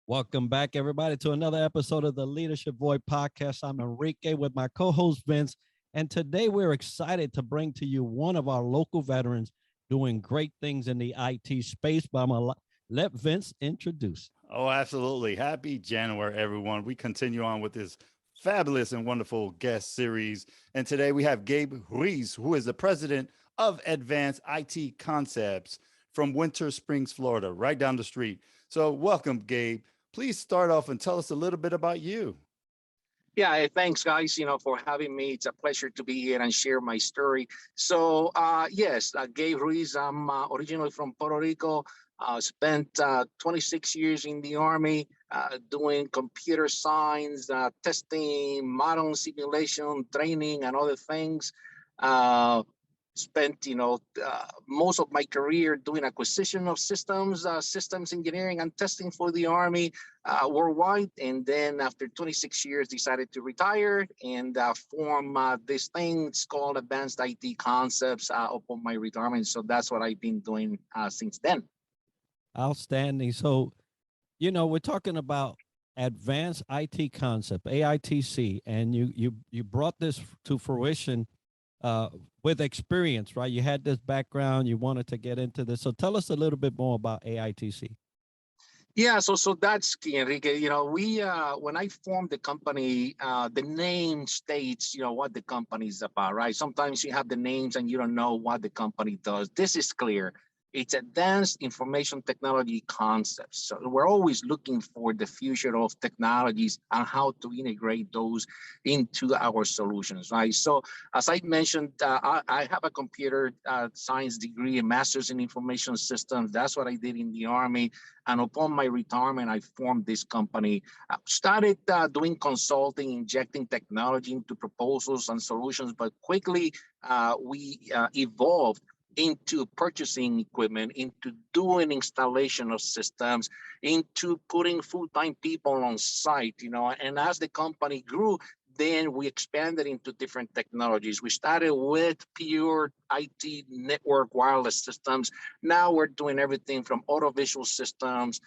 Welcome back, everybody, to another episode of the Leadership Void podcast. I'm Enrique with my co-host Vince, and today we're excited to bring to you one of our local veterans doing great things in the IT space. But I'm going to let Vince introduce. Oh, absolutely. Happy January, everyone. We continue on with this fabulous and wonderful guest series. And today we have Gabe Ruiz, who is the president of Advanced IT Concepts from Winter Springs, Florida, right down the street. So welcome, Gabe. Please start off and tell us a little bit about you. Yeah, thanks, guys, for having me. It's a pleasure to be here and share my story. So, yes, Gabe Ruiz. I'm originally from Puerto Rico. Spent 26 years in the Army doing computer science, testing, model simulation, training, and other things. Spent most of my career doing acquisition of systems, systems engineering and testing for the Army worldwide. And then after 26 years, decided to retire and form this thing. It's called Advanced IT Concepts upon my retirement. So that's what I've been doing since then. Outstanding. So, we're talking about Advanced IT Concept, AITC, and you brought this to fruition with experience, right? You had this background, you wanted to get into this. So tell us a little bit more about AITC. Yeah, so that's key, Enrique. We when I formed the company, the name states, what the company is about, right? Sometimes you have the names and you don't know what the company does. This is clear. It's advanced information technology concepts. So we're always looking for the future of technologies and how to integrate those into our solutions, right? So as I mentioned, I have a computer science degree, a master's in information systems. That's what I did in the Army. And upon my retirement, I formed this company, started doing consulting, injecting technology into proposals and solutions, but quickly we evolved into purchasing equipment, into doing installation of systems, into putting full-time people on site, and as the company grew, then we expanded into different technologies. We started with pure IT network wireless systems. Now we're doing everything from audiovisual systems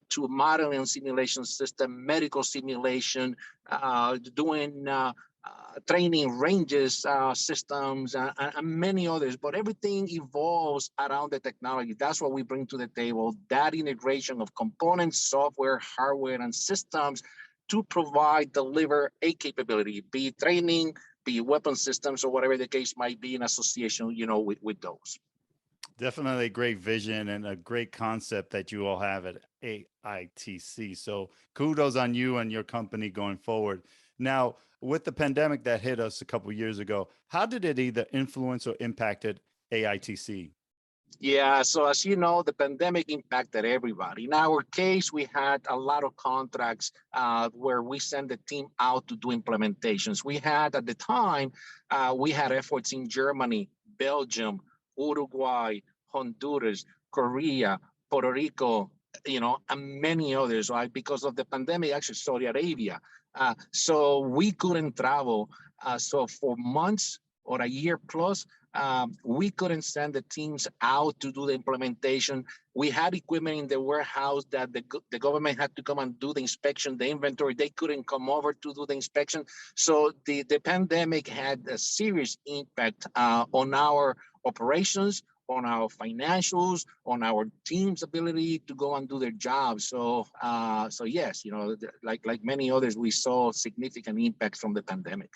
to modeling and simulation system, medical simulation, doing training ranges, systems, and many others, but everything evolves around the technology. That's what we bring to the table, that integration of components, software, hardware, and systems to deliver a capability, be it training, be it weapon systems, or whatever the case might be in association, with those. Definitely a great vision and a great concept that you all have at AITC. So kudos on you and your company going forward. Now, with the pandemic that hit us a couple of years ago, how did it either influence or impacted AITC? Yeah, so as you know, the pandemic impacted everybody. In our case, we had a lot of contracts where we sent the team out to do implementations. We had, at the time, we had efforts in Germany, Belgium, Uruguay, Honduras, Korea, Puerto Rico, and many others, right? Because of the pandemic, actually Saudi Arabia. So we couldn't travel. So for months or a year plus, we couldn't send the teams out to do the implementation. We had equipment in the warehouse that the government had to come and do the inspection, the inventory. They couldn't come over to do the inspection. So the pandemic had a serious impact on our operations, on our financials, on our team's ability to go and do their job. So yes, like many others, we saw significant impacts from the pandemic.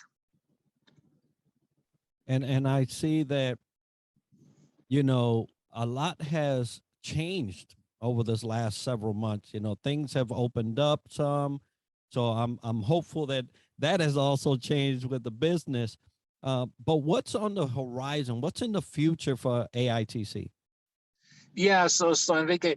And I see that, a lot has changed over this last several months. Things have opened up some. So I'm hopeful that has also changed with the business. But what's on the horizon? What's in the future for AITC? Yeah, so Enrique,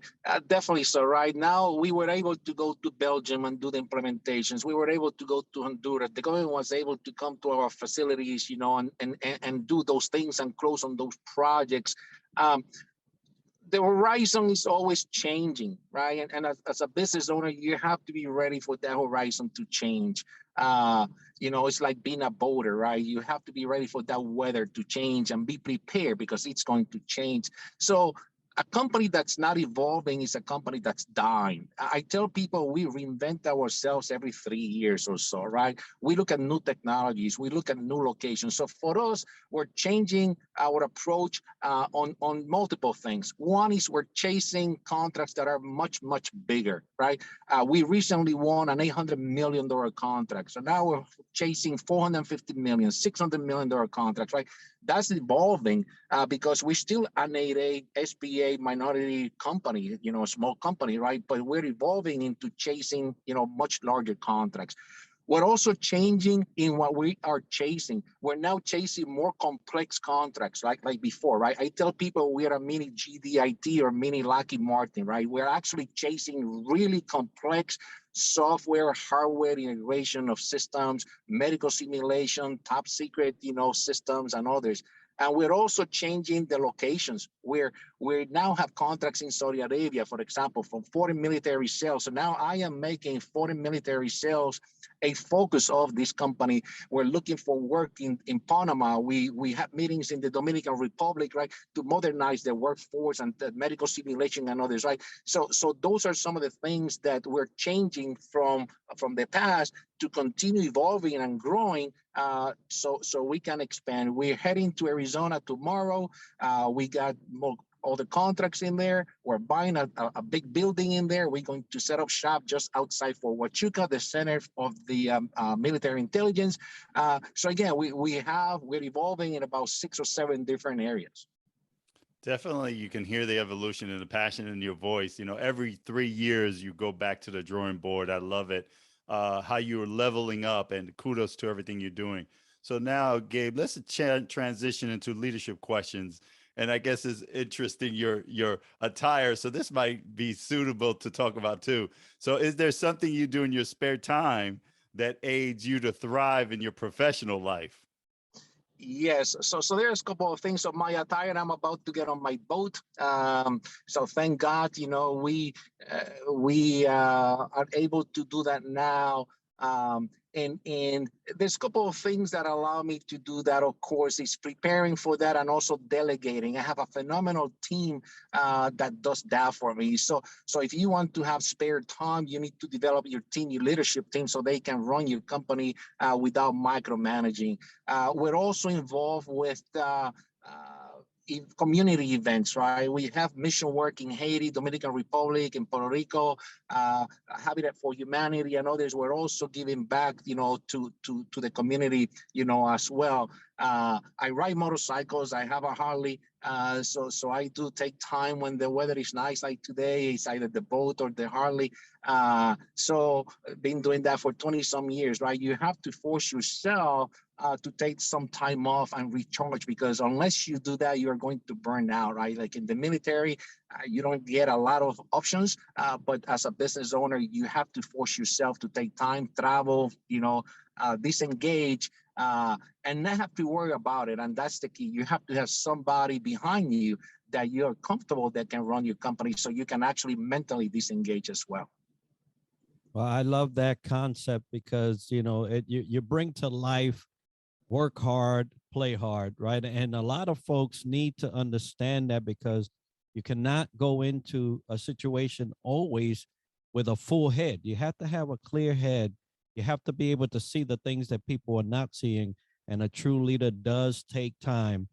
definitely. So right now we were able to go to Belgium and do the implementations. We were able to go to Honduras. The government was able to come to our facilities, and do those things and close on those projects. The horizon is always changing, right? And as a business owner, you have to be ready for that horizon to change. It's like being a boater, right? You have to be ready for that weather to change and be prepared because it's going to change. So a company that's not evolving is a company that's dying. I tell people we reinvent ourselves every 3 years or so, right? We look at new technologies, we look at new locations. So for us, we're changing our approach on multiple things. One is we're chasing contracts that are much, much bigger, right? We recently won an $800 million contract. So now we're chasing $450 million, $600 million contracts, right? That's evolving because we're still an 8A SBA minority company, a small company, right? But we're evolving into chasing, much larger contracts. We're also changing in what we are chasing. We're now chasing more complex contracts, like before, right? I tell people we are a mini GDIT or mini Lockheed Martin, right? We're actually chasing really complex software, hardware integration of systems, medical simulation, top secret, systems and others. And we're also changing the locations where we now have contracts in Saudi Arabia, for example, from foreign military sales. So now I am making foreign military sales a focus of this company. We're looking for work in Panama. We have meetings in the Dominican Republic, right, to modernize the workforce and the medical simulation and others, right? So those are some of the things that we're changing from the past to continue evolving and growing so we can expand. We're heading to Arizona tomorrow. We got all the contracts in there. We're buying a big building in there. We're going to set up shop just outside Fort Huachuca, the center of the military intelligence. So again, we're evolving in about 6 or 7 different areas. Definitely, you can hear the evolution and the passion in your voice. Every 3 years you go back to the drawing board. I love it. How you're leveling up, and kudos to everything you're doing. So now, Gabe, let's transition into leadership questions. And I guess it's interesting your attire. So this might be suitable to talk about too. So is there something you do in your spare time that aids you to thrive in your professional life? Yes, so there's a couple of things of my attire. I'm about to get on my boat. So thank God, we are able to do that now. And there's a couple of things that allow me to do that. Of course, is preparing for that and also delegating. I have a phenomenal team that does that for me. So if you want to have spare time, you need to develop your team, your leadership team, so they can run your company without micromanaging. We're also involved with in community events, right? We have mission work in Haiti, Dominican Republic, in Puerto Rico, Habitat for Humanity, and others. We're also giving back, to the community, as well. I ride motorcycles. I have a Harley. So I do take time when the weather is nice, like today. It's either the boat or the Harley. So been doing that for 20 some years, right? You have to force yourself to take some time off and recharge, because unless you do that, you're going to burn out, right? Like in the military, you don't get a lot of options, but as a business owner, you have to force yourself to take time, travel, disengage, and not have to worry about it. And that's the key. You have to have somebody behind you that you're comfortable that can run your company, so you can actually mentally disengage as well. Well, I love that concept because, you bring to life work hard, play hard, right? And a lot of folks need to understand that, because you cannot go into a situation always with a full head. You have to have a clear head. You have to be able to see the things that people are not seeing. And a true leader does take time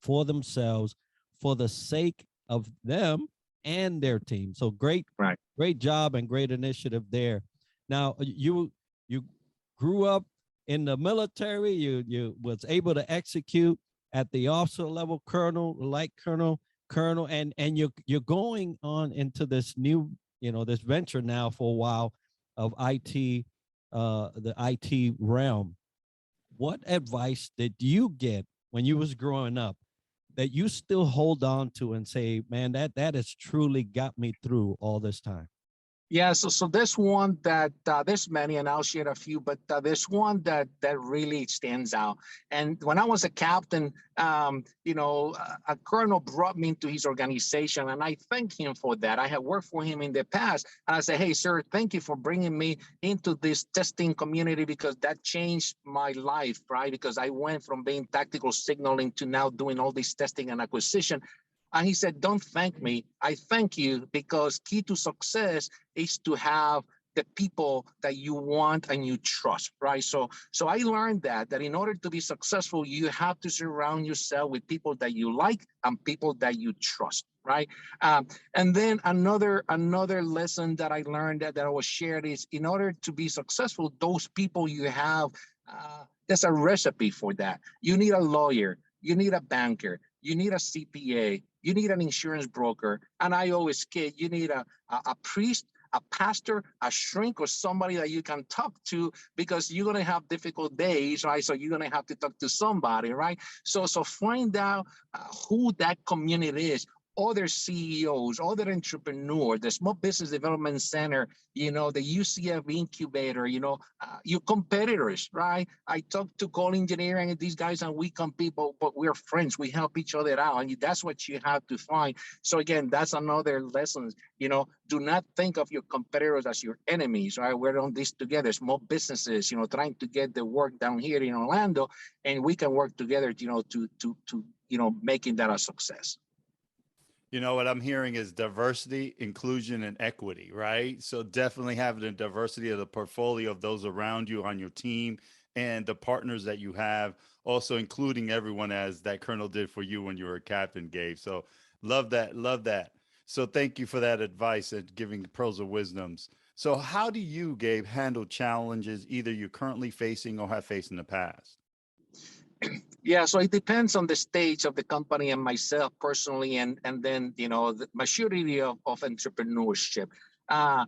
for themselves, for the sake of them and their team. So great job and great initiative there. Now, you grew up in the military. You was able to execute at the officer level, colonel, light colonel, and you're going on into this new, this venture now for a while of IT, the IT realm. What advice did you get when you was growing up that you still hold on to and say, man, that has truly got me through all this time? Yeah, so there's one that there's many, and I'll share a few, but there's one that really stands out. And when I was a captain, a colonel brought me into his organization, and I thank him for that. I had worked for him in the past, and I said, "Hey, sir, thank you for bringing me into this testing community, because that changed my life, right? Because I went from being tactical signaling to now doing all this testing and acquisition." And he said, don't thank me. I thank you, because key to success is to have the people that you want and you trust, right? So I learned that in order to be successful, you have to surround yourself with people that you like and people that you trust, right? And then another lesson that I learned that I was shared is, in order to be successful, those people you have, there's a recipe for that. You need a lawyer, you need a banker, you need a CPA, you need an insurance broker, and I always kid, you need a priest, a pastor, a shrink, or somebody that you can talk to, because you're gonna have difficult days, right? So you're gonna have to talk to somebody, right? So find out who that community is. Other CEOs, other entrepreneurs, the Small Business Development Center, the UCF incubator, your competitors, right? I talk to Call Engineering and these guys, and we compete, but we're friends. We help each other out, and that's what you have to find. So again, that's another lesson. Do not think of your competitors as your enemies, right? We're on this together, small businesses, trying to get the work down here in Orlando, and we can work together, to making that a success. What I'm hearing is diversity, inclusion, and equity, right? So definitely having the diversity of the portfolio of those around you on your team and the partners that you have, also including everyone, as that Colonel did for you when you were a captain, Gabe. So love that. Love that. So thank you for that advice and giving pearls of wisdoms. So how do you, Gabe, handle challenges either you're currently facing or have faced in the past? Yeah, so it depends on the stage of the company and myself personally, and then the maturity of entrepreneurship. Uh,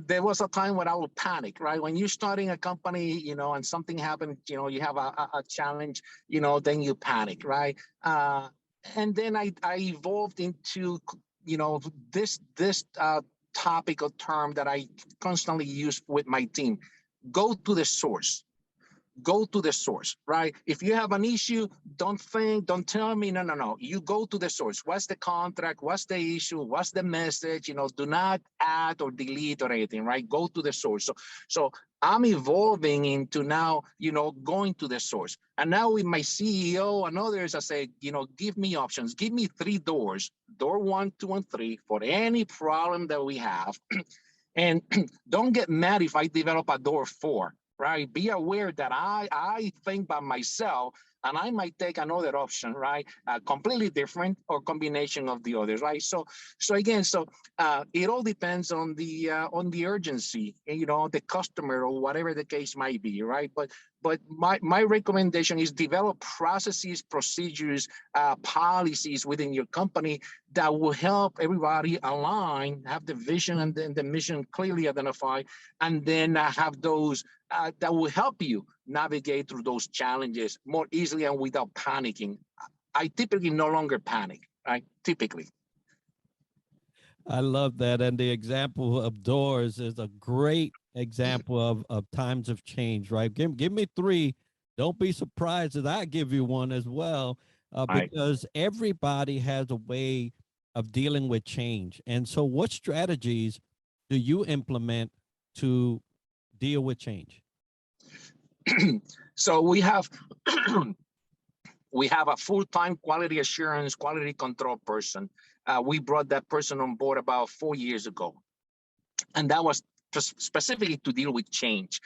there was a time when I would panic, right? When you're starting a company, and something happened, you have a challenge, then you panic, right? And then I evolved into, this topic or term that I constantly use with my team: go to the source. Go to the source, right? If you have an issue, don't tell me, no. You go to the source. What's the contract? What's the issue? What's the message? Do not add or delete or anything, right? Go to the source. So I'm evolving into now, going to the source. And now with my CEO and others, I say, give me options. Give me 3 doors, door 1, 2, and 3, for any problem that we have. And don't get mad if I develop a door 4, right? Be aware that I think by myself, and I might take another option, right? Completely different or combination of the others, right? So again, it all depends on the urgency, the customer or whatever the case might be, right? But my recommendation is develop processes, procedures, policies within your company that will help everybody align, have the vision and the mission clearly identified, and then have those that will help you navigate through those challenges more easily and without panicking. I typically no longer panic, right? Typically. I love that. And the example of doors is a great example of times of change, right? Give me 3. Don't be surprised that I give you one as well, Right. because everybody has a way of dealing with change. And so what strategies do you implement to deal with change? So we have we have a full-time quality assurance, quality control person. We brought that person on board about 4 years ago, and that was specifically to deal with change.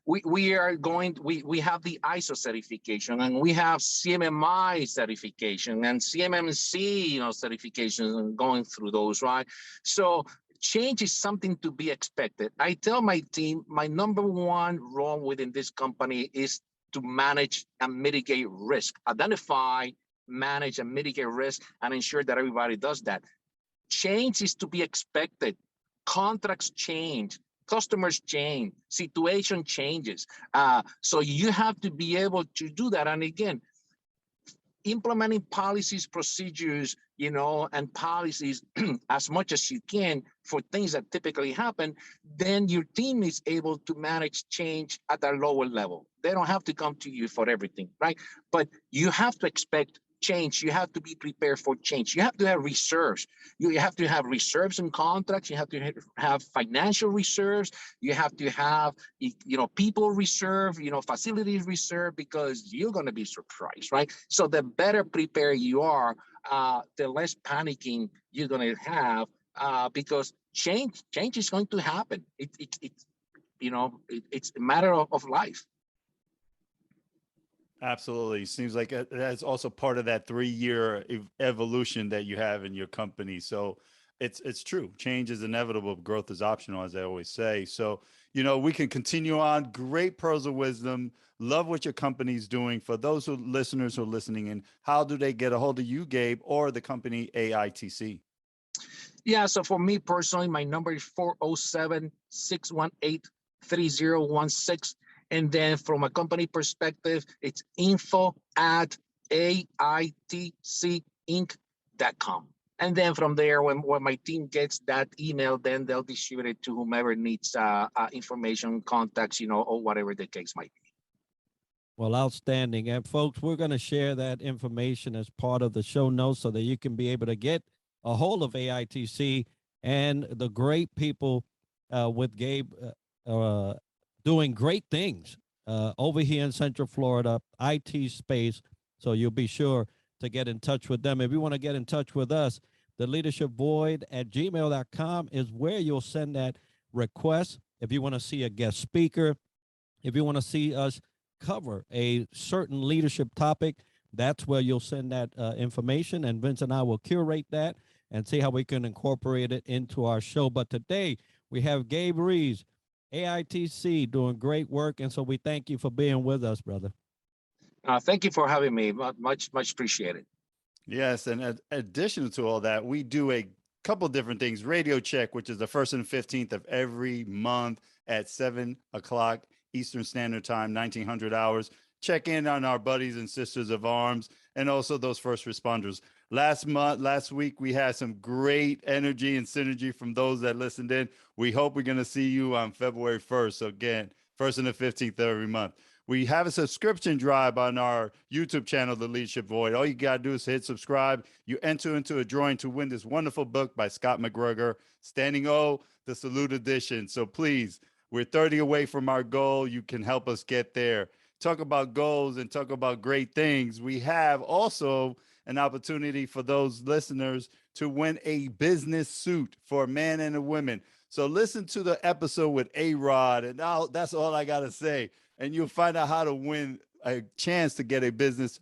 We have the ISO certification, and we have CMMI certification and CMMC, certifications, and going through those, right? So change is something to be expected. I tell my team, my number 1 role within this company is to manage and mitigate risk, identify, manage, and mitigate risk, and ensure that everybody does that. Change is to be expected. Contracts change, customers change, situation changes. So you have to be able to do that. And again, implementing policies, procedures, and policies as much as you can for things that typically happen, then your team is able to manage change at a lower level. They don't have to come to you for everything, right? But you have to expect change, you have to be prepared for change. You have to have reserves. You have to have reserves and contracts. You have to have financial reserves. You have to have, people reserve, facilities reserve, because you're going to be surprised, right? So the better prepared you are, the less panicking you're going to have, because change is going to happen. It's a matter of life. Absolutely. Seems like that's also part of that 3-year evolution that you have in your company. So it's true. Change is inevitable. Growth is optional, as I always say. So, we can continue on. Great pearls of wisdom. Love what your company's doing. For those listeners who are listening in, how do they get a hold of you, Gabe, or the company AITC? Yeah, so for me personally, my number is 407-618-3016. And then from a company perspective, it's info@AITCinc.com. And then from there, when my team gets that email, then they'll distribute it to whomever needs information, contacts, or whatever the case might be. Well, outstanding. And folks, we're going to share that information as part of the show notes so that you can be able to get a hold of AITC and the great people with Gabe doing great things over here in Central Florida, IT space. So you'll be sure to get in touch with them. If you want to get in touch with us, the leadershipvoid@gmail.com is where you'll send that request. If you want to see a guest speaker, if you want to see us cover a certain leadership topic, that's where you'll send that information, and Vince and I will curate that and see how we can incorporate it into our show. But today we have Gabe Ruiz, AITC, doing great work, and so we thank you for being with us, brother. Thank you for having me. Much appreciated. Yes, and additional to all that, we do a couple different things. Radio Check, which is the 1st and 15th of every month at 7 o'clock Eastern Standard Time, 1900 hours. Check in on our buddies and sisters of arms and also those first responders. Last week, we had some great energy and synergy from those that listened in. We hope we're going to see you on February 1st. So again, 1st and the 15th of every month. We have a subscription drive on our YouTube channel, The Leadership Void. All you got to do is hit subscribe. You enter into a drawing to win this wonderful book by Scott McGregor, Standing O, the Salute Edition. So please, we're 30 away from our goal. You can help us get there. Talk about goals and talk about great things. We have also an opportunity for those listeners to win a business suit for a man and a woman. So listen to the episode with A-Rod, and now that's all I got to say. And you'll find out how to win a chance to get a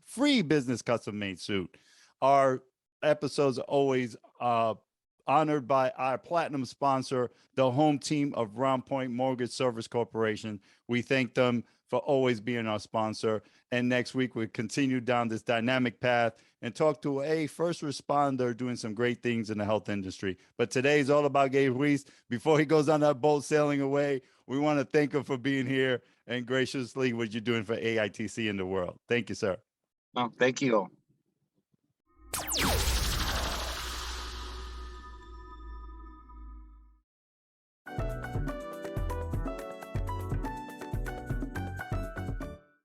free business custom-made suit. Our episodes are always honored by our platinum sponsor, the home team of Round Point Mortgage Service Corporation. We thank them for always being our sponsor. And next week, we'll continue down this dynamic path and talk to a first responder doing some great things in the health industry. But today is all about Gabe Ruiz. Before he goes on that boat sailing away, we want to thank him for being here and graciously what you're doing for AITC in the world. Thank you, sir. Thank you.